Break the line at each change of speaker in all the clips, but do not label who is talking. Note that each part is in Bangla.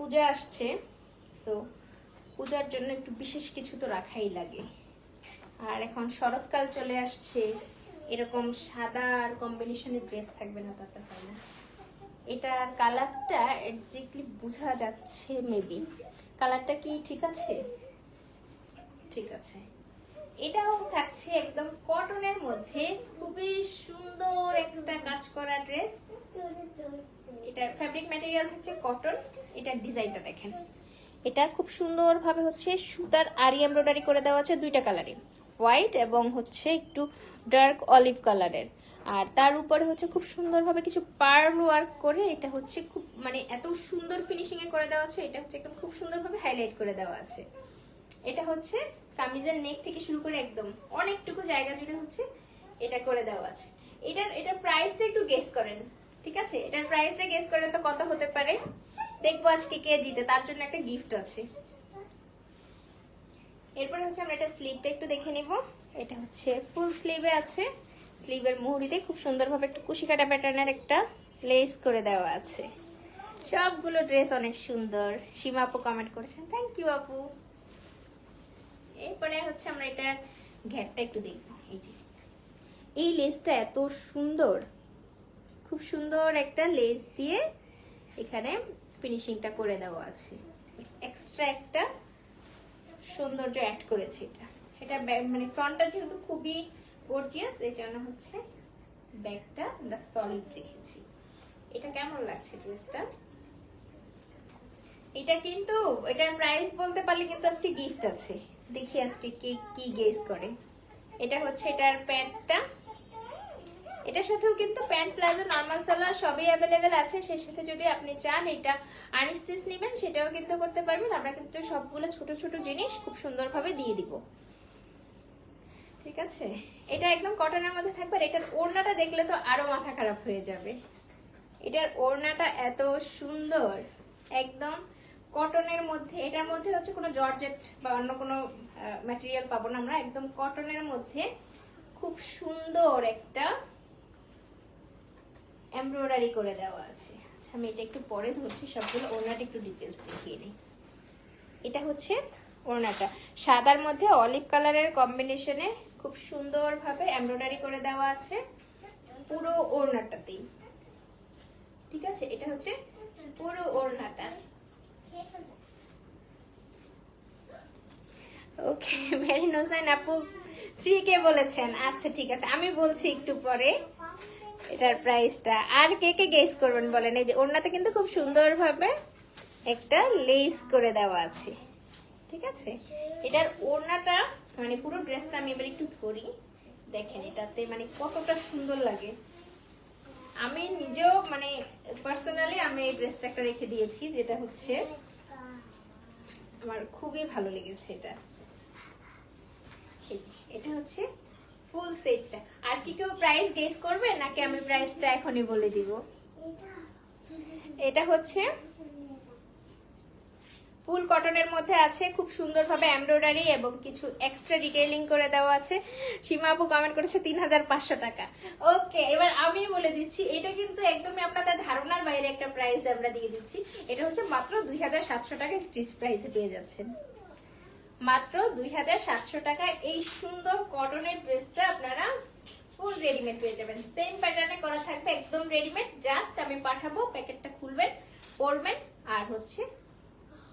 পূজা আসছে, সো পূজার জন্য একটু বিশেষ কিছু তো রাখাই লাগে। আর এখন শরৎকাল চলে আসছে, এরকম সাদা আর কম্বিনেশনের ড্রেস থাকবে না তা তো হয় না। এটার কালারটা এক্স্যাক্টলি বোঝা যাচ্ছে, মেবি কালারটা কি ঠিক আছে? ঠিক আছে। এটাও থাকছে একদম কটনের মধ্যে, খুবই সুন্দর একটা কাজ করা ড্রেস। এটার ফ্যাব্রিক ম্যাটেরিয়াল হচ্ছে কটন। এটার ডিজাইনটা দেখেন, এটা খুব সুন্দর ভাবে হচ্ছে সুতার আরি এমব্রয়ডারি করে দেওয়া আছে দুইটা কালারে, হোয়াইট এবং হচ্ছে একটু ডার্ক অলিভ কালারের। আর তার উপরে হচ্ছে খুব সুন্দরভাবে কিছু পার্ল ওয়ার্ক করে, এটা হচ্ছে খুব মানে এত সুন্দর ফিনিশিং এ করে দেওয়া আছে। এটা হচ্ছে একদম খুব সুন্দরভাবে হাইলাইট করে দেওয়া আছে। এটা হচ্ছে কামিজের নেক থেকে শুরু করে একদম অনেকটুকু জায়গা জুড়ে হচ্ছে এটা করে দেওয়া আছে। এটার প্রাইসটা একটু গেস করেন, ঠিক আছে? এটার প্রাইসটা গেস করেন তো কত হতে পারে। দেখবো আজকে কে জিতে, তার জন্য একটা গিফট আছে। এরপরে হচ্ছে আমরা এটা স্লিভটা একটু দেখে নিব। এটা হচ্ছে ফুল স্লিভে আছে, স্লিভের মুহুরিতে খুব সুন্দরভাবে একটু কুশি কাটা প্যাটার্নের একটা লেস করে দেওয়া আছে। সবগুলো ড্রেস অনেক সুন্দর। সীমা আপু কমেন্ট করেছেন, থ্যাংক ইউ আপু। এরপরে হচ্ছে আমরা এটার ঘেরটা একটু দেখবো। এই যে এই লেসটা এত সুন্দর, খুব সুন্দর একটা লেস দিয়ে এখানে ফিনিশিংটা করে দেওয়া আছে। এক্সট্রা একটা সৌন্দর্য অ্যাড করেছে এটা মানে ফ্রন্টটা যেহেতু খুবই গর্জিয়াস, এই জন্য হচ্ছে ব্যাকটা আমরা সলিড রেখেছি। এটা কেমন লাগছে ড্রেসটা? এটা কিন্তু এটার প্রাইস বলতে পারলে কিন্তু আজকে গিফট আছে। দেখি আজকে কে কি গেস করে। এটা হচ্ছে এটার প্যান্টটা, এটার সাথেও কিন্তু প্যান্ট প্লাজো নরমাল সালোয়ার সবই অ্যাভেলেবেল আছে। সেই সাথে যদি আপনি চান এটা আনস্টিচ নেবেন সেটাও কিন্তু করতে পারবেন। আমরা কিন্তু সবগুলো ছোট ছোট জিনিস খুব সুন্দরভাবে দিয়ে দিব, ঠিক আছে? এটা একদম কটনের মধ্যে থাকবে। আর এটার ওড়নাটা দেখলে তো আরো মাথা খারাপ হয়ে যাবে। এটার ওড়নাটা এত সুন্দর, একদম কটনের মধ্যে। এটার মধ্যে হচ্ছে কোনো জর্জেট বা অন্য কোনো ম্যাটেরিয়াল পাবো না আমরা, একদম কটনের মধ্যে খুব সুন্দর একটা এমব্রয়ডারি করে দেওয়া আছে। আচ্ছা আমি এটা একটু পরে ধরছি সবগুলো। ওড়নাটা একটু ডিটেলস দেখিয়ে নিই। এটা হচ্ছে ওড়নাটা, সাদার মধ্যে অলিভ কালারের কম্বিনেশনে খুব সুন্দরভাবে এমব্রয়ডারি করে দেওয়া আছে পুরো ওড়নাটাতেই, ঠিক আছে? এটা হচ্ছে পুরো ওড়নাটা। ওকে, মেরিন হোসেন আপু 3K বলেছেন। আচ্ছা ঠিক আছে, আমি বলছি একটু পরে এটার প্রাইসটা। আর কে কে গেস করবেন বলেন। এই যে ওড়নাতে কিন্তু খুব সুন্দরভাবে একটা লেস করে দেওয়া আছে, ঠিক আছে? এটার ওড়নাটা মানে পুরো ড্রেসটা আমি এবার একটু ধরি, দেখেন এটাতে মানে কতটা সুন্দর লাগে। আমি নিজেও মানে পার্সোনালি আমি এই ড্রেসটা একটা রেখে দিয়েছি, যেটা হচ্ছে আমার খুবই ভালো লেগেছে এটা। এই যে এটা হচ্ছে ফুল সেটটা। আর কি কেউ প্রাইস গেস করবে নাকি আমি প্রাইসটা এখনই বলে দিব? এটা হচ্ছে ফুল কটনের মধ্যে আছে, খুব সুন্দরভাবে এমব্রয়ডারি এবং কিছু এক্সট্রা ডিটেইলিং করে দেওয়া আছে। সীমা আপু কমেন্ট করেছে 3500 টাকা। ওকে, এবার আমি বলে দিচ্ছি, এটা কিন্তু একদমই আপনাদের ধারণার বাইরে একটা প্রাইস আমরা দিয়ে দিচ্ছি। এটা হচ্ছে মাত্র 2700 টাকা স্টিচ প্রাইসে পেয়ে যাচ্ছেন। মাত্র 2700 টাকা এই সুন্দর কটনের ড্রেসটা আপনারা ফুল রেডিমেড পেয়ে যাবেন। সেম প্যাটার্নে করা থাকবে, একদম রেডিমেড। জাস্ট আমি পাঠাবো, প্যাকেটটা খুলবেন, পরবেন, আর হচ্ছে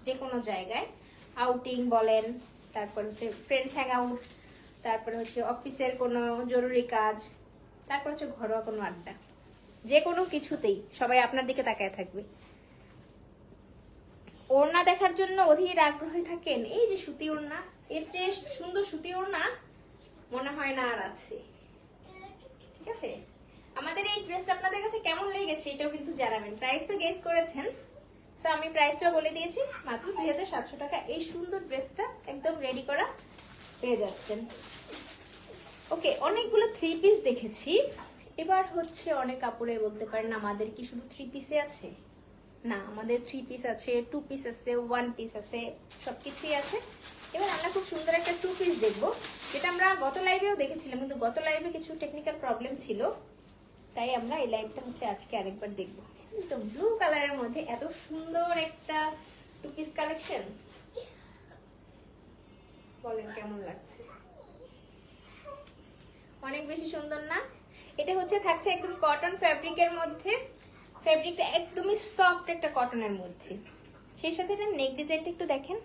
যে কোনো জায়গায় আউটিং বলেন, তারপর হচ্ছে ফ্রেন্ডস হ্যাং আউট, তারপরে হচ্ছে অফিসের কোনো জরুরি কাজ, তারপর হচ্ছে ঘরোয়া কোনো আড্ডা, যে কোনো কিছুতেই সবাই আপনার দিকে তাকায় থাকবে। ওড়না দেখার জন্য অধীর আগ্রহী থাকেন। এই যে সুতি ওড়না, এর চেয়ে সুন্দর সুতি ওড়না মনে হয় না আর আছে, ঠিক আছে? আমাদের এই ড্রেসটা আপনাদের কাছে কেমন লেগেছে এটাও কিন্তু জানাবেন। প্রাইস তো গেস করেছেন, সো আমি প্রাইসটাও বলে দিয়েছি। মাত্র 2700 টাকা এই সুন্দর ড্রেসটা একদম রেডি করা পেয়ে যাচ্ছেন। ওকে, অনেকগুলো 3 পিস দেখেছি। এবার হচ্ছে অনেক কাপড়ে বলতে পারেন আমাদের কি শুধু 3 পিসে আছে? না, আমাদের 3 পিস আছে, 2 পিস আছে, 1 পিস আছে, সবকিছুই আছে। এবার আমরা খুব সুন্দর একটা 2 পিস দেখবো, যেটা আমরা গত লাইভেও দেখেছিলাম, কিন্তু গত লাইভে কিছু টেকনিক্যাল প্রবলেম ছিল, তাই আমরা এই লাইভটা হচ্ছে আজকে আরেকবার দেখবো। তো ব্লু কালারের মধ্যে এত সুন্দর একটা টু পিস কালেকশন, বলেন কেমন লাগছে? অনেক বেশি সুন্দর না? এটা হচ্ছে থাকছে একদম কটন ফ্যাব্রিকের মধ্যে, ফ্যাব্রিকটা একদমই সফট একটা কটনের মধ্যে। সেই সাথে এটা নেক ডিজাইনটা একটু দেখেন,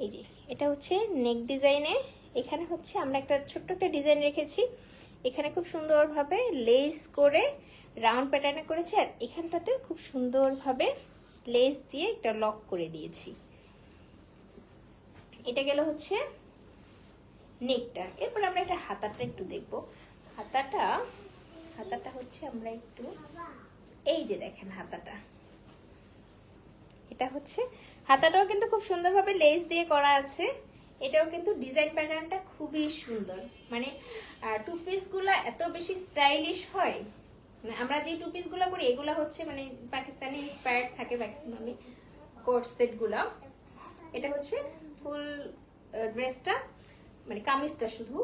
এই যে এটা হচ্ছে নেক ডিজাইনে, এখানে হচ্ছে আমরা একটা ছোট্ট একটা ডিজাইন রেখেছি, এখানে খুব সুন্দরভাবে লেস করে রাউন্ড প্যাটার্নে করেছি, আর এখানটাতে খুব সুন্দরভাবে লেস দিয়ে একটা লক করে দিয়েছি। এটা গেল হচ্ছে নেকটা। এরপর আমরা একটা হাতাটা একটু দেখবো। হাতাটা হচ্ছে আমরা একটু, এই যে দেখেন হাতাটা, এটা হচ্ছে হাতাটাও কিন্তু খুব সুন্দরভাবে লেস দিয়ে করা আছে। এটাও কিন্তু ডিজাইন প্যাটার্নটা খুবই সুন্দর, মানে টু পিস গুলা এত বেশি স্টাইলিশ হয়। আমরা যে টু পিস গুলা করি এগুলা হচ্ছে মানে পাকিস্তানি ইন্সপায়ার্ড থাকে ম্যাক্সিমামই কোট সেট গুলা। এটা হচ্ছে ফুল ড্রেসটা, মানে কামিজটা শুধু,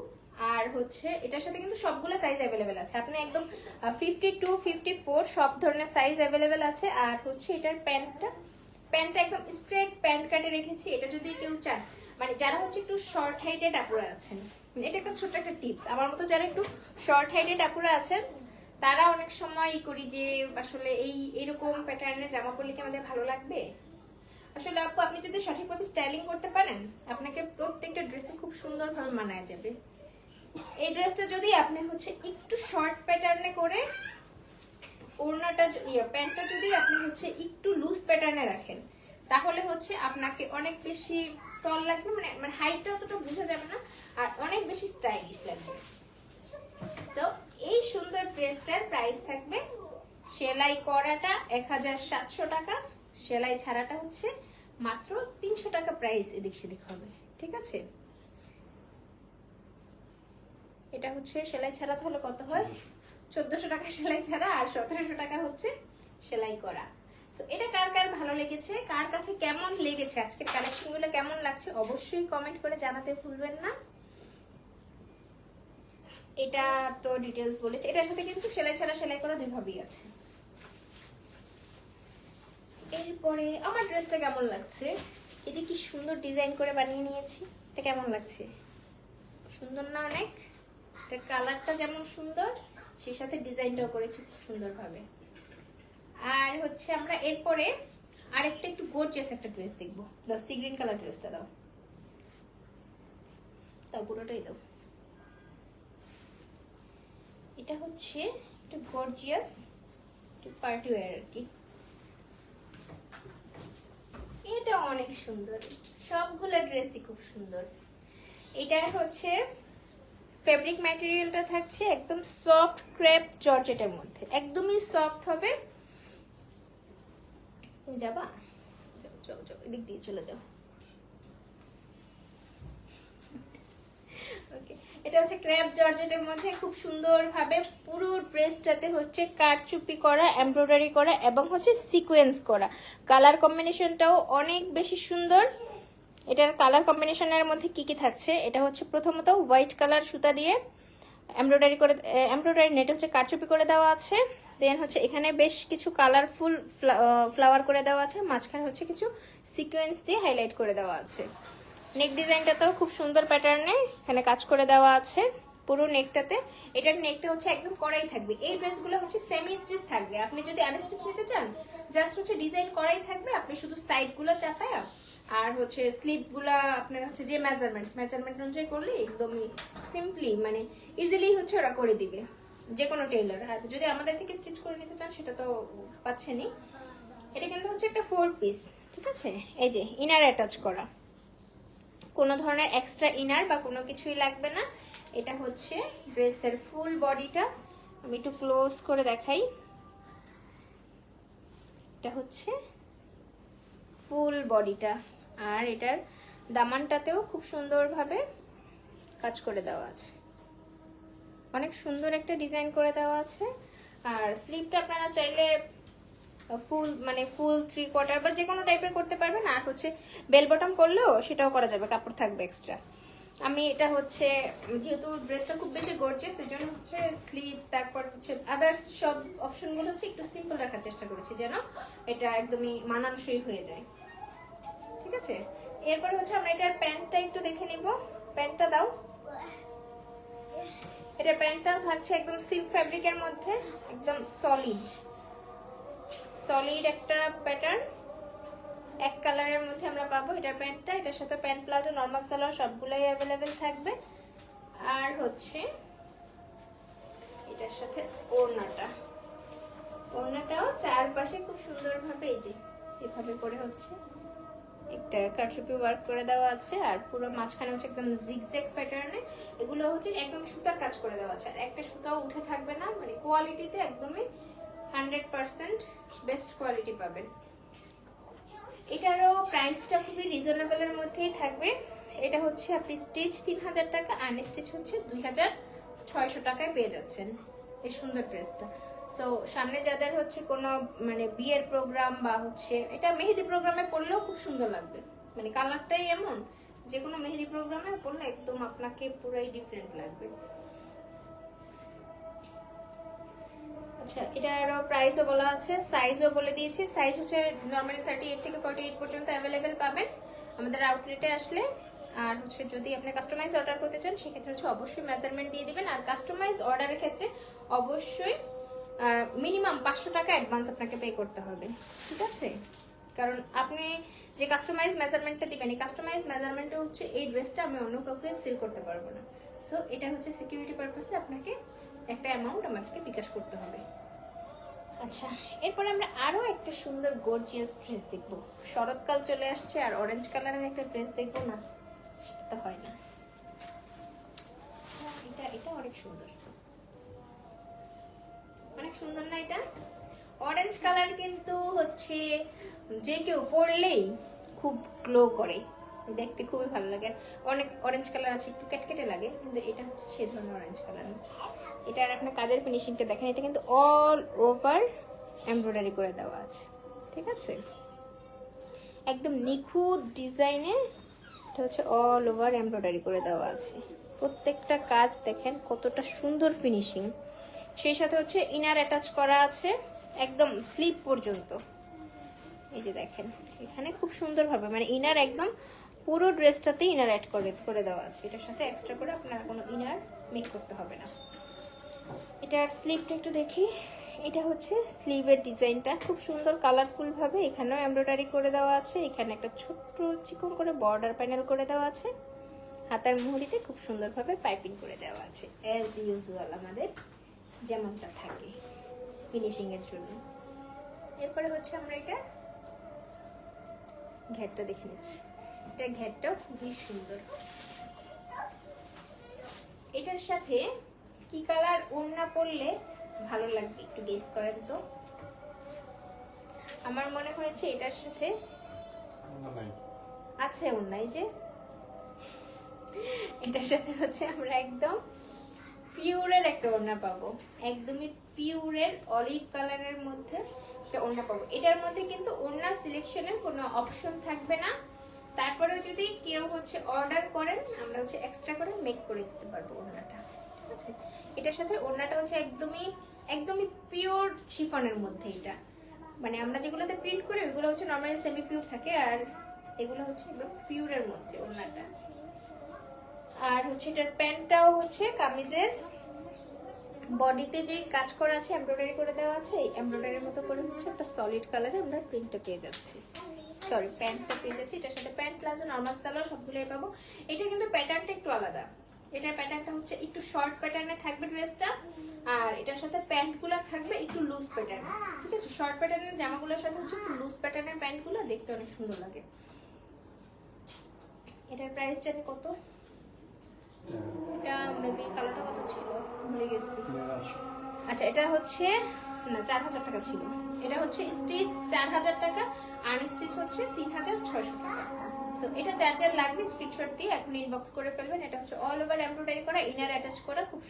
আর হচ্ছে এটার সাথে কিন্তু সবগুলো সাইজ অ্যাভেলেবেল আছে। আপনি একদম 52, 54 সব ধরনের সাইজ অ্যাভেলেবেল আছে। আর হচ্ছে এটার প্যান্টটা একদম স্ট্রেট প্যান্ট কাটে রেখেছি। এটা যদি কেউ চান, মানে যারা হচ্ছে একটু শর্ট হাইটেড আপুরা আছেন, এটা একটা ছোট্ট একটা টিপস, আমার মতো যারা একটু শর্ট হাইটেড আপুরা আছেন তারা অনেক সময় করি যে আসলে এইরকম প্যাটার্নের জামা পরলে কি আমাদের ভালো লাগবে? আসলে আপু আপনি যদি সঠিকভাবে স্টাইলিং করতে পারেন, আপনাকে প্রত্যেকটা ড্রেসে খুব সুন্দরভাবে মানায় যাবে। এই ড্রেসটা যদি আপনি হচ্ছে একটু শর্ট প্যাটার্নে করে, ওড়নাটা প্যান্টটা যদি আপনি হচ্ছে একটু লুজ প্যাটার্নে রাখেন, তাহলে হচ্ছে আপনাকে অনেক বেশি টল লাগবে, মানে হাইটটা অতটা বোঝা যাবে না, আর অনেক বেশি স্টাইলিশ লাগবে। সো এই সুন্দর ড্রেসটার প্রাইস থাকবে, সেলাই করাটা 1700 টাকা, সেলাই ছাড়াটা হচ্ছে মাত্র 300 টাকা প্রাইস এদিক সেদিক হবে, ঠিক আছে? এটা হচ্ছে সেলাই ছাড়া, তাহলে কত হয়? 1400 টাকা সেলাই ছাড়া, আর 1700 টাকা হচ্ছে সেলাই করা। সো এটা কার কার ভালো লেগেছে, কার কাছে কেমন লেগেছে, আজকের কালেকশনগুলো কেমন লাগছে অবশ্যই কমেন্ট করে জানাতে ভুলবেন না। এটা তো ডিটেইলস বলেছে, এটার সাথে কিন্তু সেলাই ছাড়া সেলাই করা দুইভাবেই আছে। এরপরে আমার ড্রেসটা কেমন লাগছে, এই যে কি সুন্দর ডিজাইন করে বানিয়ে নিয়েছি, এটা কেমন লাগছে? সুন্দর না অনেক? এটা কালারটা যেমন সুন্দর, সেই সাথে ডিজাইনটাও করেছি খুব সুন্দরভাবে। আর হচ্ছে আমরা এরপরে আরেকটা একটু গর্জিয়াস একটা ড্রেস দেখবো। দাও সি গ্রিন কালার ড্রেসটা দাও, তাও পুরোটাই দাও। এটা হচ্ছে একটু গর্জিয়াস, একটু পার্টি ওয়্যার আর কি। এটা অনেক সুন্দর, সবগুলো ড্রেসই খুব সুন্দর। এটা হচ্ছে ফেব্রিক ম্যাটেরিয়ালটা থাকছে একদম সফট ক্রেপ জর্জেটের মধ্যে, একদমই সফট হবে। তুমি যাবা? যাও যাও যাও, এদিক দিয়ে চলে যাও। ওকে, এটা হচ্ছে ক্রেপ জর্জেটের মধ্যে খুব সুন্দরভাবে পুরো ড্রেসটাতে হচ্ছে কারচুপি করা, এমব্রয়ডারি করা এবং হচ্ছে সিকোয়েন্স করা। কালার কম্বিনেশনটাও অনেক বেশি সুন্দর। এটার কালার কম্বিনেশনের মধ্যে কি কি থাকছে, এটা হচ্ছে প্রথমত হোয়াইট কালার সুতা দিয়ে এমব্রয়ডারি নেট হচ্ছে কারচুপি করে দেওয়া আছে। দেন হচ্ছে এখানে বেশ কিছু কালারফুল ফ্লাওয়ার করে দেওয়া আছে, মাঝখানে হচ্ছে কিছু সিকোয়েন্স দিয়ে হাইলাইট করে দেওয়া আছে। নেক ডিজাইনটাতেও খুব সুন্দর প্যাটার্নে এখানে কাজ করে দেওয়া আছে পুরো নেকটাতে। এটার নেকটা হচ্ছে একদম করাই থাকবে। এই ড্রেসগুলো হচ্ছে সেমি স্টিচ থাকবে, আপনি যদি আনস্টিচ নিতে চান জাস্ট হচ্ছে ডিজাইন করাই থাকবে, আপনি শুধু সাইডগুলো চাপায়া আর হচ্ছে স্লিপগুলো আপনার হচ্ছে যে মেজারমেন্ট অনুযায়ী করলে একদমই সিম্পলি মানে ইজিলি হচ্ছে ওরা করে দিবে যে কোনো টেইলর। আর যদি আমাদের থেকে স্টিচ করে নিতে চান সেটা তো পাচ্ছেনই। এটা কিন্তু হচ্ছে একটা 4 পিস, ঠিক আছে? এই যে ইনার অ্যাটাচ করা, কোনো ধরনের এক্সট্রা ইনার বা কোনো কিছুই লাগবে না। এটা হচ্ছে ড্রেসের ফুল বডিটা, আমি একটু ক্লোজ করে দেখাই। এটা হচ্ছে ফুল বডিটা, আর এটার দামানটাতেও খুব সুন্দরভাবে কাজ করে দেওয়া আছে, অনেক সুন্দর একটা ডিজাইন করে দেওয়া আছে। আর স্লিভটা আপনারা চাইলে ফুল 3/4 বা যে কোনো টাইপের করতে পারবেন, আর হচ্ছে বেল বটম করলেও সেটাও করা যাবে, কাপড় থাকবে এক্সট্রা। আমি এটা হচ্ছে যেহেতু ড্রেসটা খুব বেশি গর্জিয়াস সেজন্য হচ্ছে স্লিভ তারপর হচ্ছে আদার্স সব অপশনগুলো হচ্ছে একটু সিম্পল রাখার চেষ্টা করেছি যেন এটা একদমই মানানসই হয়ে যায়। আছে। এরপরে হচ্ছে আমরা এটার প্যান্টটা একটু দেখে নিব। প্যান্টটা দাও। এটা প্যান্টটা থাকছে একদম সিল্ক ফ্যাব্রিকের মধ্যে, একদম সলিড একটা প্যাটার্ন, এক কালারের মধ্যে আমরা পাবো এটার প্যান্টটা। এটার সাথে প্যান্ট প্লাজো নরমাল সালোয়ার সবগুলোই অ্যাভেলেবেল থাকবে। আর হচ্ছে এটার সাথে ওড়নাটাও চারপাশে খুব সুন্দরভাবে এই যে এভাবে করে হচ্ছে একটা কারচুপি ওয়ার্ক করে দেওয়া আছে। আর পুরো মাঝখানে হচ্ছে একদম জিগজ্যাগ প্যাটার্নে, এগুলো হচ্ছে একদম সুতার কাজ করে দেওয়া আছে। আর একটা সুতাও উঠে থাকবে না, মানে কোয়ালিটিতে একদমই 100% বেস্ট কোয়ালিটি পাবেন। এটারও প্রাইসটা খুবই রিজনেবলের মধ্যেই থাকবে। এটা হচ্ছে আপনি স্টিচ 3000 টাকা, আনস্টিচ হচ্ছে 2600 টাকায় পেয়ে যাচ্ছেন এই সুন্দর ড্রেসটা। সো সামনে যাদের হচ্ছে কোনো মানে বিয়ের প্রোগ্রাম বা হচ্ছে এটা মেহেদি প্রোগ্রামে পরলেও খুব সুন্দর লাগবে, মানে কালারটাই এমন যে কোনো মেহেদি প্রোগ্রামে পরলে একদম আপনাকে পুরাই ডিফারেন্ট লাগবে। আচ্ছা, এটার প্রাইসও বলা আছে, সাইজও বলে দিয়েছি। সাইজ হচ্ছে নরমালি 38 থেকে 48 পর্যন্ত অ্যাভেলেবেল পাবেন আমাদের আউটলেটে আসলে। আর হচ্ছে যদি আপনি কাস্টমাইজ অর্ডার করতে চান সেক্ষেত্রে হচ্ছে অবশ্যই মেজারমেন্ট দিয়ে দিবেন। আর কাস্টমাইজ অর্ডারের ক্ষেত্রে অবশ্যই মিনিমাম 500 টাকা অ্যাডভান্স আপনাকে পে করতে হবে, ঠিক আছে? কারণ আপনি যে কাস্টমাইজ মেজারমেন্টটা দিবেন, এই কাস্টমাইজ মেজারমেন্টটা হচ্ছে এই ড্রেসটা আমি অন্য কাউকে সেল করতে পারবো না। সো এটা হচ্ছে সিকিউরিটি পারপাসে আপনাকে একটা অ্যামাউন্ট আমাদেরকে বিকাশ করতে হবে। আচ্ছা, এরপর আমরা আরো একটা সুন্দর গর্জিয়াস ড্রেস দেখবো। শরৎকাল চলে আসছে আর অরেঞ্জ কালারের একটা ড্রেস দেখবো না, সেটা তো হয় না। এটা অনেক সুন্দর, অনেক সুন্দর না? এটা অরেঞ্জ কালার কিন্তু হচ্ছে যে কেউ পরলেই খুব গ্লো করে, দেখতে খুবই ভালো লাগে। অনেক অরেঞ্জ কালার আছে একটু ক্যাটকেটে লাগে, কিন্তু এটা হচ্ছে সেই ধরনের অরেঞ্জ কালার। এটা আর আপনার কাজের ফিনিশিংটা দেখেন, এটা কিন্তু অল ওভার এমব্রয়ডারি করে দেওয়া আছে, ঠিক আছে? একদম নিখুঁত ডিজাইনে এটা হচ্ছে অল ওভার এমব্রয়ডারি করে দেওয়া আছে। প্রত্যেকটা কাজ দেখেন কতটা সুন্দর ফিনিশিং। সেই সাথে হচ্ছে ইনার অ্যাটাচ করা আছে একদম স্লিপ পর্যন্ত। এই যে দেখেন এখানে খুব সুন্দরভাবে মানে ইনার একদম পুরো ড্রেসটাতে ইনার অ্যাড করে দেওয়া আছে। এটার সাথে এক্সট্রা করে আপনার কোনো ইনার মেক করতে হবে না। এটার স্লিভটা একটু দেখি। এটা হচ্ছে স্লিভের ডিজাইনটা খুব সুন্দর কালারফুল ভাবে এখানেও এমব্রয়ডারি করে দেওয়া আছে। এখানে একটা ছোট্ট চিকন করে বর্ডার প্যানেল করে দেওয়া আছে। হাতার মুহুরিতে খুব সুন্দরভাবে পাইপিং করে দেওয়া আছে, অ্যাজ ইউজুয়াল আমাদের যেমনটা থাকে ফিনিশিং এর জন্য। এরপরে হচ্ছে আমরা এটা ঘেরটা দেখে নিচ্ছি। এটা ঘেরটাও খুবই সুন্দর। এটার সাথে কি কালার ওড়না পরলে ভালো লাগবে একটু গেস করেন তো। আমার মনে হয়েছে এটার সাথে আছে ওড়না, এই যে এটার সাথে হচ্ছে আমরা একদম পিওরের একটা ওড়না পাবো, একদমই পিওরের অলিভ কালারের মধ্যে একটা ওড়না পাবো। এটার মধ্যে কিন্তু ওড়না সিলেকশনের কোনো অপশন থাকবে না। তারপরেও যদি কেউ হচ্ছে অর্ডার করেন আমরা হচ্ছে এক্সট্রা করে মেক করে দিতে পারবো ওড়নাটা, ঠিক আছে? এটার সাথে ওড়নাটা হচ্ছে একদমই পিওর শিফনের মধ্যে। এটা মানে আমরা যেগুলোতে প্রিন্ট করি ওগুলো হচ্ছে নর্মালি সেমি পিওর থাকে, আর এগুলো হচ্ছে একদম পিওরের মধ্যে ওড়নাটা। আর হচ্ছে এটার প্যান্টটাও হচ্ছে কামিজের বডিতে যে কাজ করা আছে এমব্রয়ডারি করে দেওয়া আছে, এই এমব্রয়ডারির মতো করে হচ্ছে একটা সলিড কালারে আমরা প্রিন্টটা পেয়ে যাচ্ছি, সরি প্যান্টটা পেয়ে যাচ্ছি। এটার সাথে প্যান্ট প্লাজো নরমাল সালোয়ার সবগুলোই পাবো। এটা কিন্তু প্যাটার্নটা একটু আলাদা। এটার প্যাটার্নটা হচ্ছে একটু শর্ট প্যাটার্নে থাকবে ড্রেসটা, আর এটার সাথে প্যান্টগুলো থাকবে একটু লুজ প্যাটার্নে, ঠিক আছে? শর্ট প্যাটার্নের জামাগুলোর সাথে হচ্ছে একটু লুজ প্যাটার্নের প্যান্টগুলো দেখতে অনেক সুন্দর লাগে। এটার প্রাইস জানি কত? এটা মেবি কালারটা কত ছিল ভুলে গেছি। আচ্ছা, এটা হচ্ছে না 4000 টাকা ছিল। এটা হচ্ছে স্টিচ 4000 টাকা, আনস্টিচ হচ্ছে 3600 টাকা। সো এটা যার যার লাগবে স্ক্রিনশট দিয়ে এখন ইনবক্স করে ফেলবেন। এটা হচ্ছে অল ওভার এমব্রয়ডারি করা, ইনার অ্যাটাচ করা, খুব